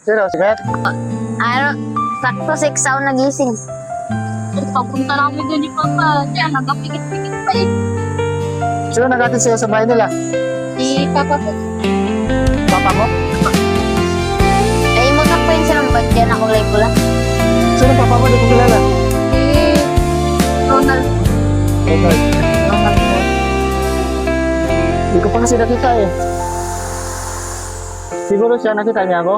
Sino? Si Beth? Ano, sakto 6 ako nagising. Papunta namin doon ni Papa. Diyan, nagkapikit-pikit pa eh. Sino nag-atid sa'yo sa bahay nila? Si Papa po. Papa mo? Ay, magkapain silang ba't dyan ako live ko lang. Sino papa mo? Di ko kilala. Si Ronald. Okay. Hindi ko pa kasi nakita eh. Siguro siya nakita niya ako?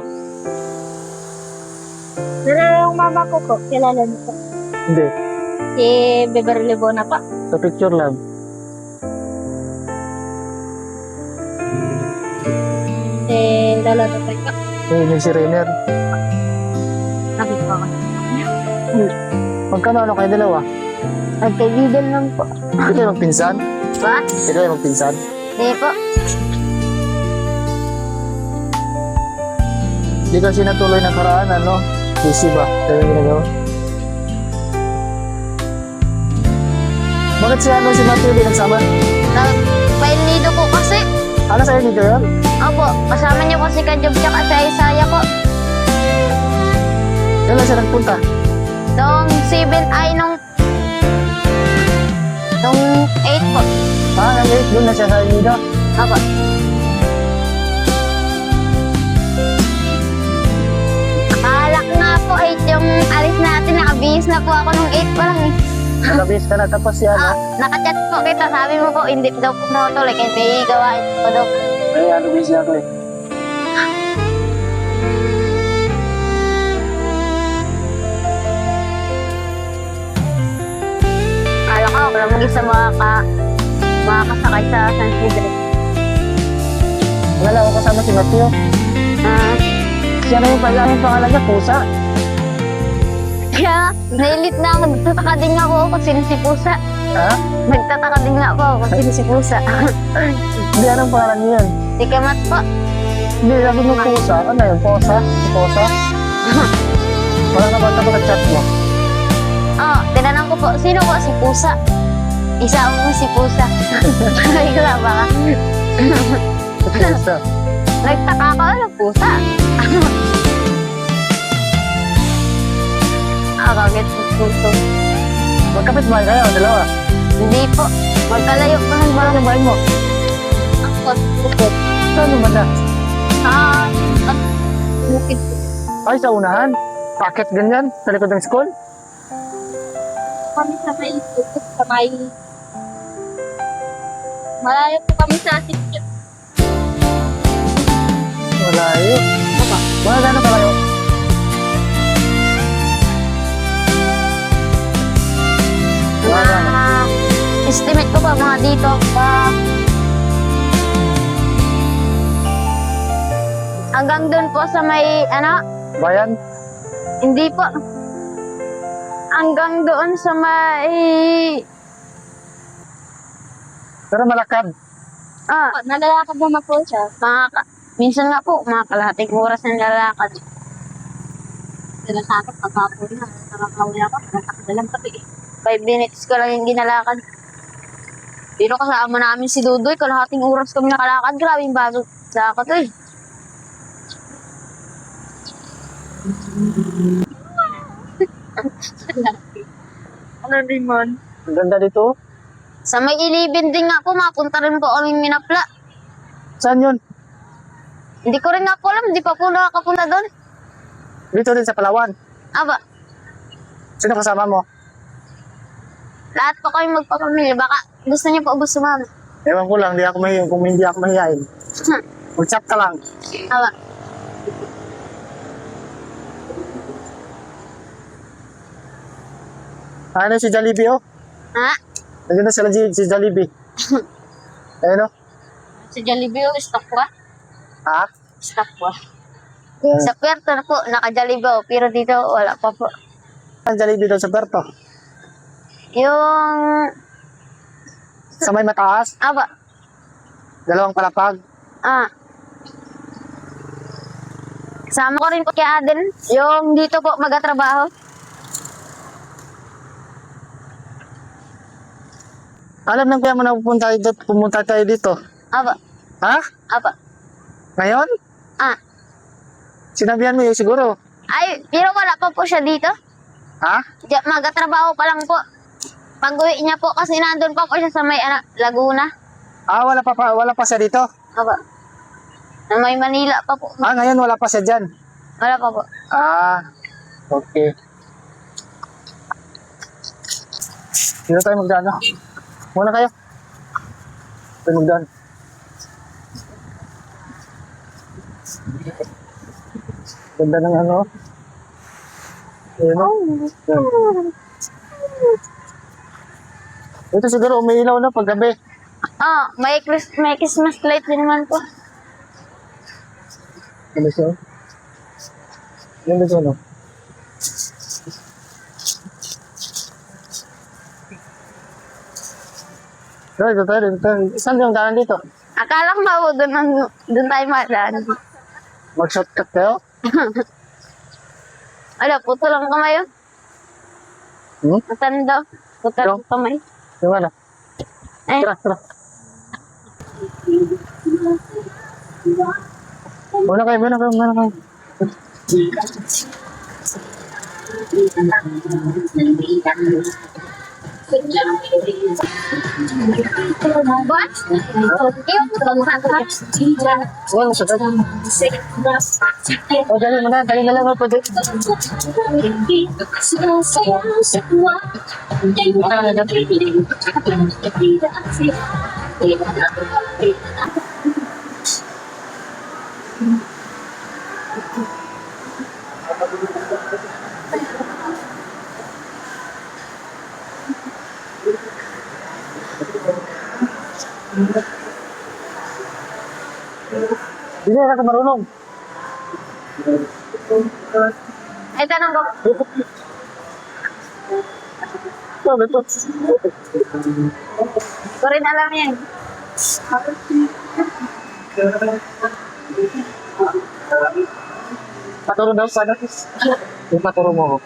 Pero yung mama ko po, kilala niyo po. Hindi. Si Beverly Bona pa. Sa picture lang. Si Lala Tatay ka. Eh, yung si Rainer. Nakita ko. Magkano kayo dalawa? Magkaibigan lang po. Hindi kayo magpinsan? Ba? Hindi kayo magpinsan? Hindi po. Hindi kasi natuloy ng karaan, ano? Busy ba? Kaya yung ginagawa? Bakit si ano si Matthew di nagsama? Nagpailido po kasi. Ano sa'yo dito yun? Opo, kasama niyo po si Kajob tsaka sa Isaya po. Kailan siya nagpunta? Nung 7 ay nung 8 po. Ah, nag-8 doon na siya sa Nido. Opo. Akala ko nga po 8 yung alis natin. Nakabihis na po ako nung 8 pa lang eh. Nakabis ka na tapos yan, Ah, ha? nakachat po kita. Sabi mo po, hindi daw po motuloy. Kaya may gawain po daw. Eh, ano busy ako eh. Akala ko ako lang mag-isa makakasakay sa San Pedro. Wala ako kasama si Matthew. Ah, Siya na yung pala yung pangalan niya, Pusa. kaya nailit na ako. Nagtataka din nga ako kung sino si Pusa. Ha? Nagtataka din nga ako kung sino si Pusa. Hindi, anong pangalan niya yun? Si Kamat po. Hindi, sabi mo Pusa. Ano yun? Posa? Si Posa? Parang nabata ko na-chat mo. Oh, tinanong ko po, sino po si Pusa? Isa mo si Pusa. Sabi ko lang baka. Si Pusa. Nagtaka ko, ano Pusa? Kagit puso. Magkapit bahay kayo, dalawa. Hindi po. Magkalayo po ng Parang yung bahay mo. Angkot. Bukod. Saan yung banda? Bukid. Ay, sa unahan. Packet ganyan, sa likod ng school. Kami sa may bukid. Sa may... Malayo po kami sa atin. Malayo. Mga gano'n kalayo? Mga gano'n? Estimate ko pa mga dito. Hanggang doon po sa may, ano, Bayan? hindi po. Hanggang doon sa may, Pero malakad. Nalalakad naman po siya. minsan nga po, mga kalahating oras na lalakad. Sinasakot pagkapon na. Nakakawala ka. Nakakadalang pati eh. 5 minutes ko lang yung ginalakad. Pero kasama namin si Dudoy, kalahating oras kami nakalakad. Grabe yung bago sa ako to eh. Ano limon? Ang ganda dito. Sa may ilibin din nga po, mapunta rin po kaming Minapla. Saan yun? Hindi ko rin nga po alam, hindi pa po nakakapunta doon. Dito din sa Palawan. Aba, Sino kasama mo? lahat po kami magpapamilya. Baka gusto niyo po gusto mama. Ewan ko lang, di ako mahihayin. Kung hindi ako mahihayin. Mag-chat ka lang. Aba, Ano si Jollibee, oh? ha? Nandiyan na sila si Jollibee. Ayun, oh. Si Jollibee yung stock ko ah. Ha? Stock ko ah. Ayan. Sa Puerto na po, naka-Jollibee pero dito wala pa po. Ang Jollibee doon sa Berto. Yung, Sa may mataas, aba, dalawang palapag. kasama ko rin po kay Aden. Yung dito po magatrabaho. Alam ng kaya mo na pumunta tayo dito. Aba, Ha? aba. Ngayon? Sinabihan mo yun siguro. Ay, pero wala pa po siya dito. Ha? Magatrabaho pa lang po. Pag-uwi niya po kasi nandun pa po siya sa may Laguna. Ah, wala pa siya dito. Aba. Na may Manila pa po. Ah, ngayon wala pa siya dyan. Wala pa po. Ah, okay. Dito tayo magdaan, no? Muna kayo. Tayo magdaan. Ganda ng ano. Ayan, no? Ayan. Ito siguro umiilaw na pag gabi. Ah, may Christmas light din naman po. Ano siya? Ano siya, no? Dito tayo. Saan yung daan dito? Akala ko ba doon tayo madaan. Mag-shortcut kayo? Ala, puto lang kamay yun. Hmm? Matanda. Puto lang kamay. Yung ano? Eh, Tara. Muna kayo. What? Wala siya. O, dali mo na. Dali na lang ako. Hindi na ako marunong. Ay, tanong ko. Ito. Ko rin alam yan. Paturo daw sana. Yung paturo mo.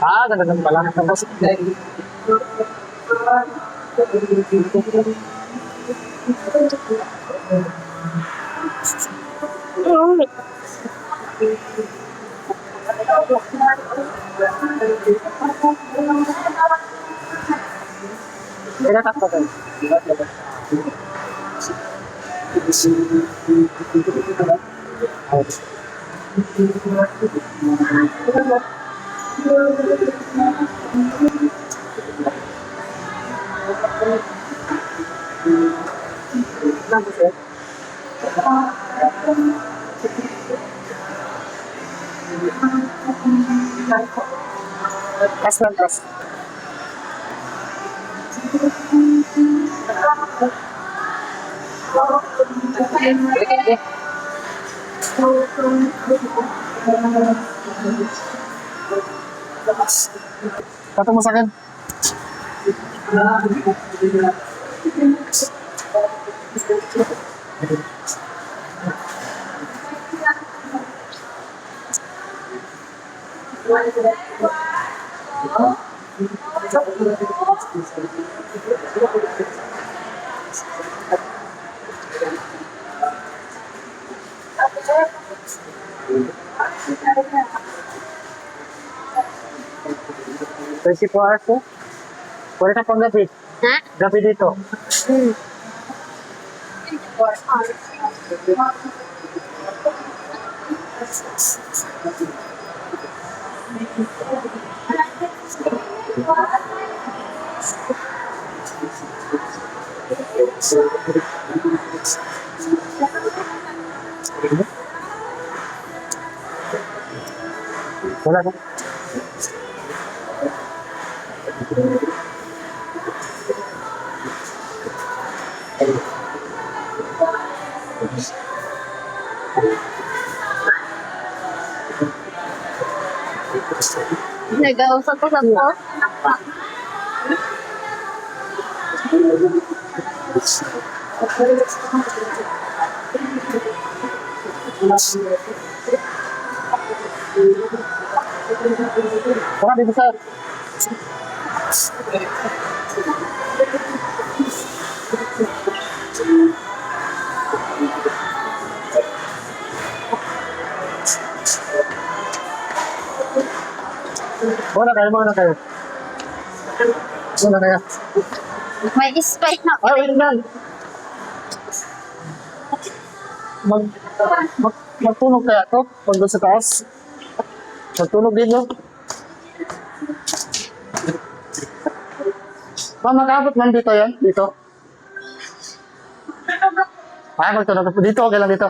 Ah, ganda pala. Tapos, Pinatap ko. Kas. Kata mo sa akin. Kasi po ako. Wala ka pang gabi. Ha? Gabi dito. Wala ka. Nag-ausap ko sa po. Tara dito sir. Muna kayo. Muna kayo. May spike na. Ay, wait lang. Magtunog kaya to? Pag doon sa taas? Magtunog din, no? Mag-abot man dito yan? Dito? Ay, magtunog. Dito, okay lang dito.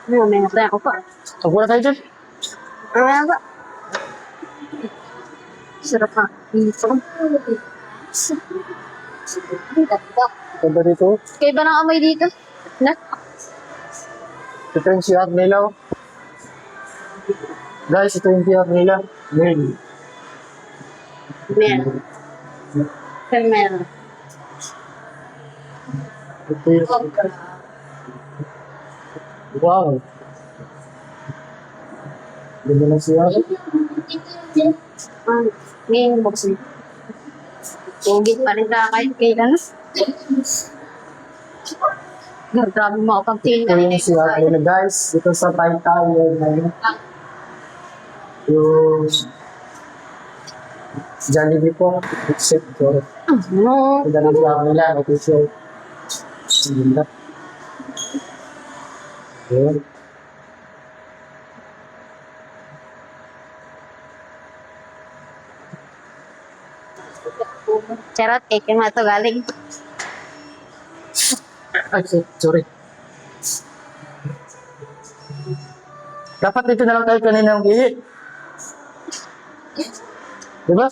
May nataya ko pa. Magpula tayo dyan. Ano ba? Sarap pa. Dito. Ganda dito. Kaya ba ng amoy dito? Na? Ito yung CR nila. Oh. Guys, ito yung CR nila. Meron. Meron. Meron. Ito yung... Wow. Ganda ng CR. Ngayon box niya. Tugit pa rin ka kahit kailan. Grabe mo ako pag-tingin. Ito yung CR nila, guys. Ito sa Thai Tower na yun. Yung... Jollibee po. Except for... No. Ganda ng CR nila. Ito siya. Ganda. Ayan. Charot, cake yung mga ito galing. Ay, sorry. Dapat dito na lang tayo kanina ng ihi. Diba?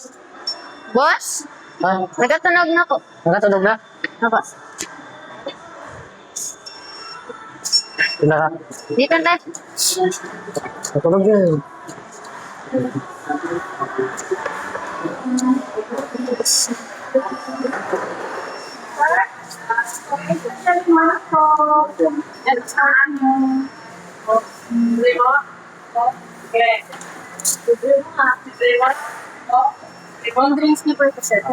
Boss, Ah, nagatunog na ko. nakatunog na? Ako. Pinaka. Dito tayo. Natunog yun. One drinks ni per percent.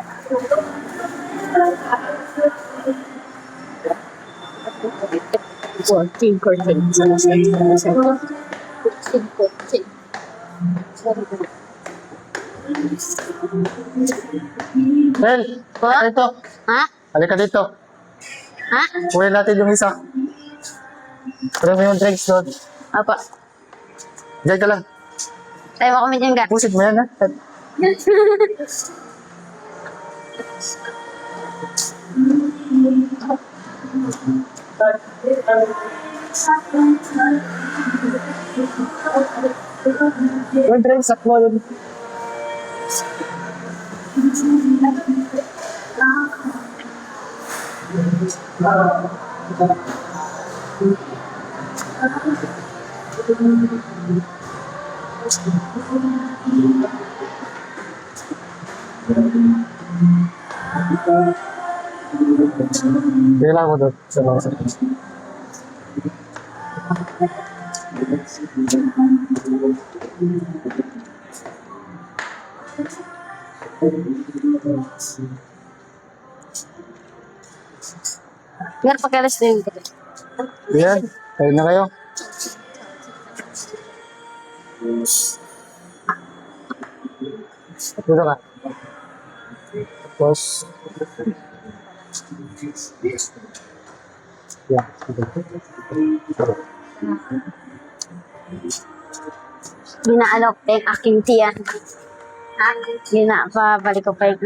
Mel, Po? ito. Ha? Halika dito. Ha? Kunin natin yung isa. Premium drinks doon. Apa. Diyan ka lang. Tayo mo kami dyan ga. Pusit mo yan, ha? Yung drinks at mo yun. Kailangan mo doon sa mga sa Meron pagkalas na yun. Yan, tayo na kayo. Dito ka. Tapos, yan. Ginaalok pa yung aking tiyan. Ha? Ginapabalik ko pa yun.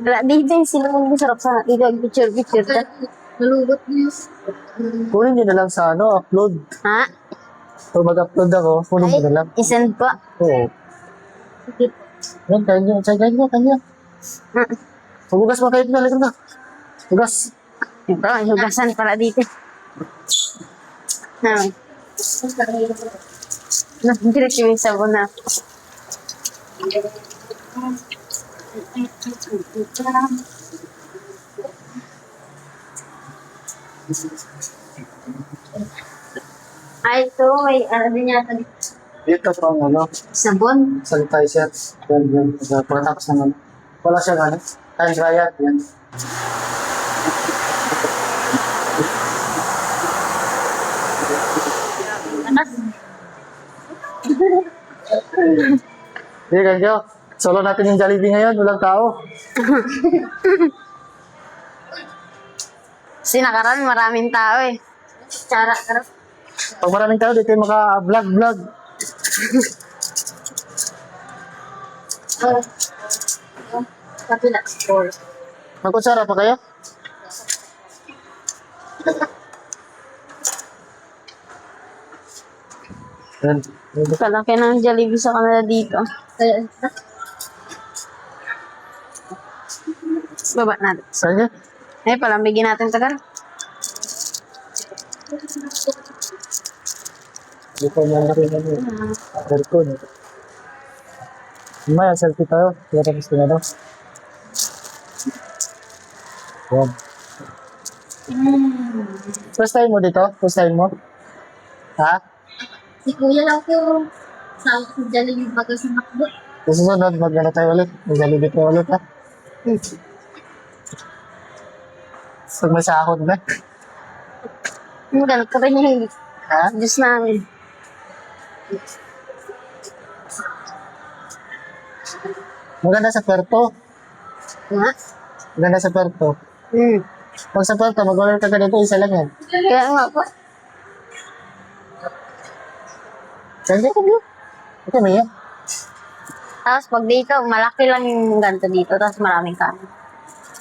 Wala, dito yung sinunod masarap sana. Dito yung picture-picture. Nalugot niyo. Kunin nyo na lang sa upload. Ha? Pag mag-upload ako, kunin nyo na lang. Isend po. Oo. Yan, kanya. Kanya. Hugas mo kayo na, likod na. Hugas. Ito, yung hugasan para dito. Ha? Diretso yung sabon na. Ay, ito, may ano din yata dito. Dito pang ano, Sabon. sanitizer. Yan. Pagkatapos ng ano. Wala siyang ano. Time riot. Yan. Anas. Hindi, ganyo. Solo natin yung Jollibee ngayon. Walang tao. Sinakaran, maraming tao eh. Tsara, tsara. Pag maraming tao, dito yung maka-vlog. Kapila. Store. Magkutsara pa kayo? Yan. Kalaki ng Jollibee sa kanila dito. Baba natin. Saan yan? Eh, palambigin natin tagal. Dito na rin ano. Aircon. Maya, selfie tayo. Kaya tapos na daw. Yan. First time mo dito? First time mo? Ha? Si Kuya lang po. Sa Jollibee baga sa McDo. Susunod, mag-ano tayo ulit. Mag-Jollibee tayo ulit, ha? Pag may sahod na. Ang ganun ka rin yung Ha? Diyos namin. Maganda sa Puerto. Nga? Maganda sa Puerto. Pag sa Puerto, mag-order ka ganito, isa lang yan. Kaya nga po. Ganyan ko mo. Ito, Mia. Tapos pag dito, malaki lang yung ganito dito, tapos maraming kanin.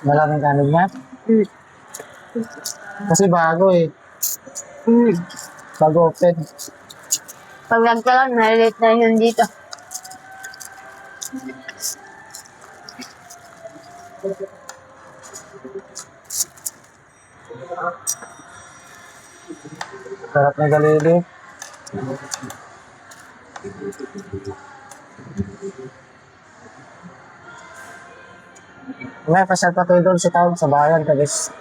Maraming kanin nga. Mm. Kasi bago eh. Bago open. Pag vlog ka lang, nalilate na yun dito. Sarap na galili. May pasyal pa tayo doon sa town, sa bayan, tapos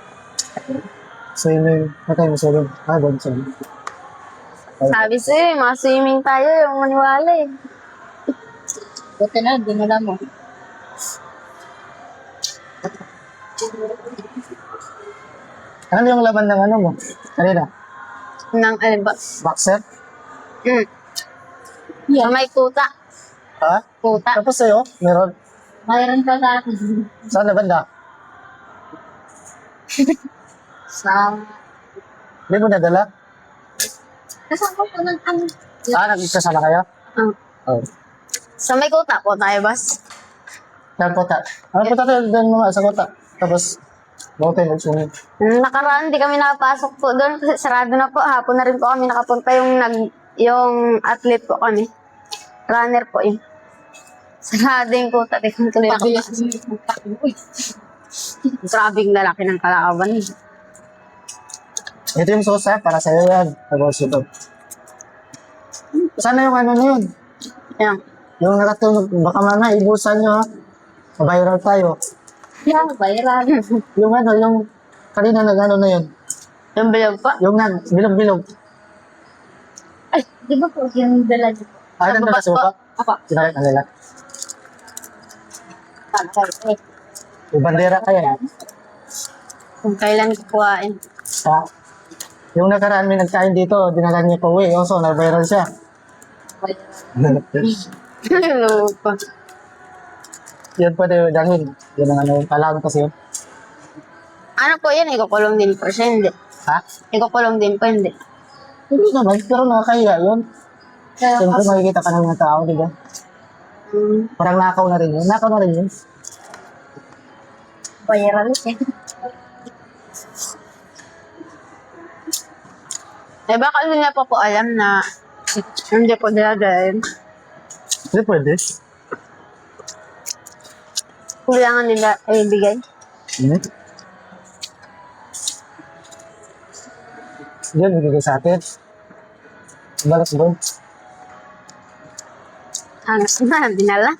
swimming. Matay mo swimming. Doon swimming. Sabi sa'yo, mga swimming tayo, yung maniwala eh. Buti na, dinala mo. Ano yung laman ng ano mo? Kanina? Nang alba. Boxer? So, may kuta. Ha? Kuta. Tapos sa'yo, meron. Mayroon pa sa akin. Saan na banda? Sa... Hindi mo nadala? Kasama ko ng ano. Nagkasama kayo? Oh. So, may kuta po tayo, boss. Saan kota? Ano kota tayo doon mga sa kota? Tapos, bago tayo mag-swimming. Nung nakaraan, di kami nakapasok po doon. Kasi sarado na po. Hapon na rin po kami nakapunta yung athlete po kami. Runner po yun. Sarado yung kuta. Di kami tuloy Pabilis nakapasok. mo yung takbo. Uy. Grabing lalaki ng kalaban. Ito yung sosa, para sa'yo yan. Tapos ito. Sana yung ano na yun? Yan. Yung nakatunog, baka mga ibusan nyo ha. Viral tayo. Yan, viral. Yung ano, yung kanina nag-ano na yun. Yung bilog po. Yung bilog-bilog. Ay, di ba po yung dala niyo po? Ay, nandun na sa baba. Apa. Sinakit na nila. Pagkay. Yung bandera kaya. Kung kailan kukuhain. Ha? Yung nakaraan may nagkain dito, dinala niya pa uwi. Also, na-viral siya. Hello po. Yan pa tayo dahil. Yan ang ano, alam kasi yun. Ano po yan? Ikukulong din po siya, hindi. Ha? Ikukulong din po, hindi. Hindi naman, pero nakakaya yun. Kaya Siyempre makikita ka ng mga tao, di ba? Parang nakaw na rin yun. Nakaw na rin yun. viral siya. Eh, baka hindi niya pa po alam na hindi po dinadaan. Hindi pwede. Kailangan nila ibigay. Hmm? Yan, bigay sa atin. Balas ba? Hangas na, dinala.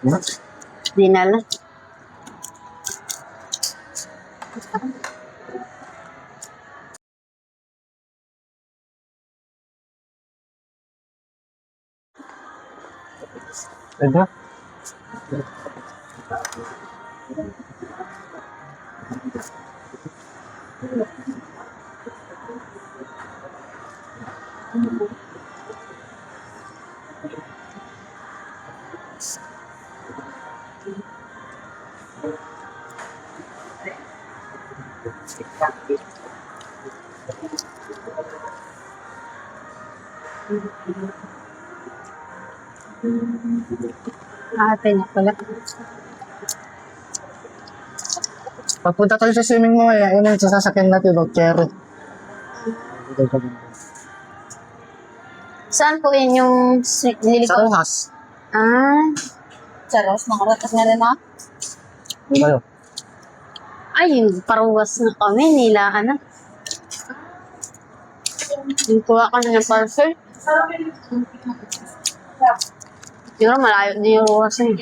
Hmm? Dinala. Ito? Ate niya pala. Pagpunta tayo sa swimming mo, yun yung sasakyan natin, no? Cherry. Saan po yun yung Sa liliko? Rojas. Ah, Charos, nakaratas na rin ako. Di ba yun? ay, yung paruwas na kami, nila ka na. Yung kuha ka na ng parcel. Siguro malayo din yung ruwas na yun.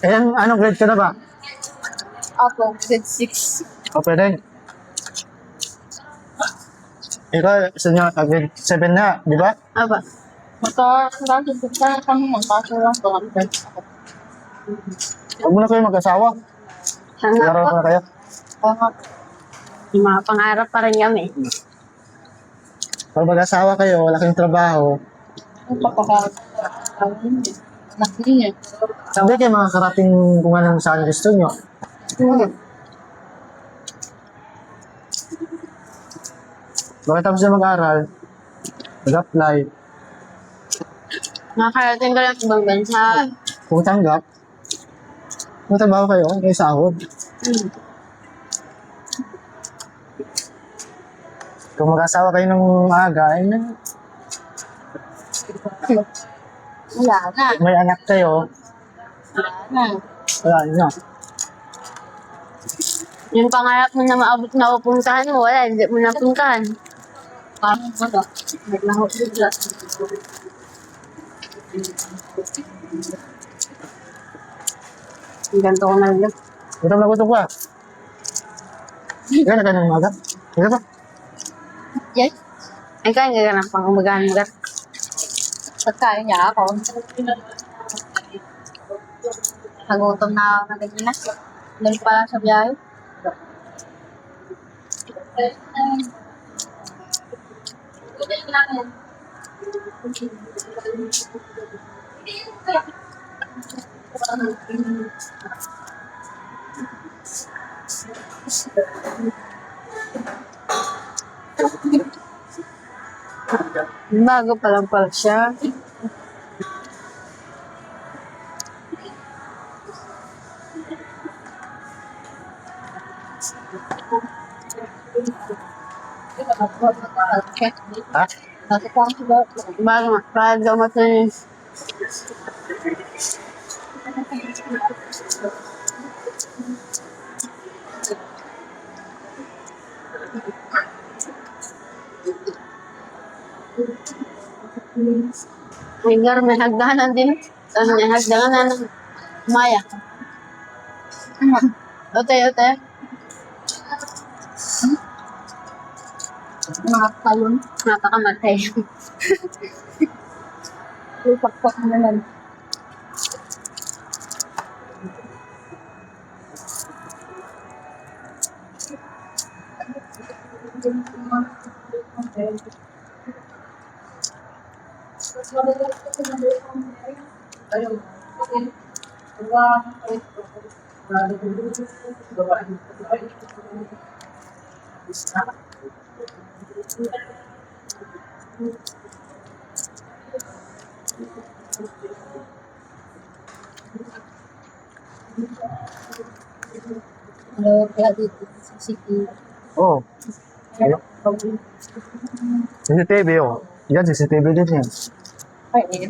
Eh, anong grade ka na ba? Ako, grade 6. O, pwede. Ikaw, grade 7 na, di ba? Aba, Magkakaroon kami magkaso lang to. Huwag mo na kayo mag-asawa. sana Laro po. na kayo. Yung mga pangarap pa rin kami. Pag mag-asawa kayo, wala kayong trabaho, Naklinya. hindi kayo makakarating kung anong saan gusto nyo. Pagkatapos na mag-aral, mag-apply, Nakakarating ka lang sa ibang bansa. kung tanggap, kung trabaho kayo, may sahod. Kung mag-asawa kayo ng maaga, ay Wala na. may anak kayo, Wala na. wala nyo. Yung pangarap mo na maabot na pupuntahan mo, wala, hindi mo napuntahan. Kami ba ba? Naglaho bigla. Ang ganito ko na lang. Gutom na gutom ka. Ikaw na kayo ng maaga? Ikaw ba? Yes. Ay, kaya nga ganang pang umagahan mo. Pagkain niya ako. Nagutom na ako na ganyan na. Dahil pa lang sa biyahe. Bago pa lang pala siya. Okay. Ha? Nasa pa ako ba? Bago matulog. May hagdanan din. May hagdanan ng Maya. Ote. Mga talon. Napakamatay. Lupakpak na lang. Ano, kaya dito sa city. Oo. CCTV, oh. Yan, CCTV din yan. Ay, eh.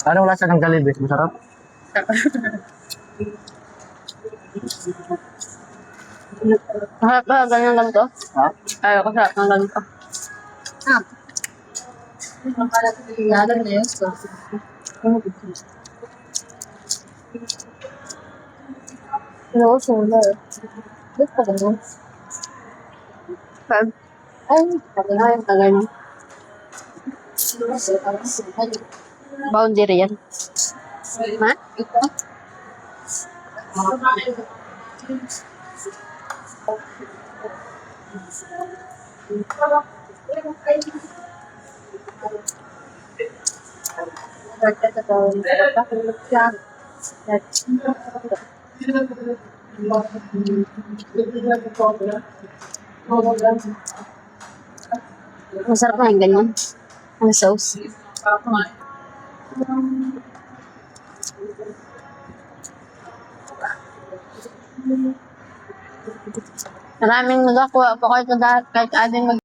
Anong lasa ng Jollibee? Masarap? Bata pa. Harap ba? Ganyan lang to? Ha? Ayaw ko sarap ng ganito. Ah. Lalo na yun. No, solar. Ba't pa ganun? Pag, Ay, ay, tagal na. Boundary yan. Ha? ito. Masarap na yung ganyan. Ang sauce. Maraming nagakuha pa kayo kahit adin mag...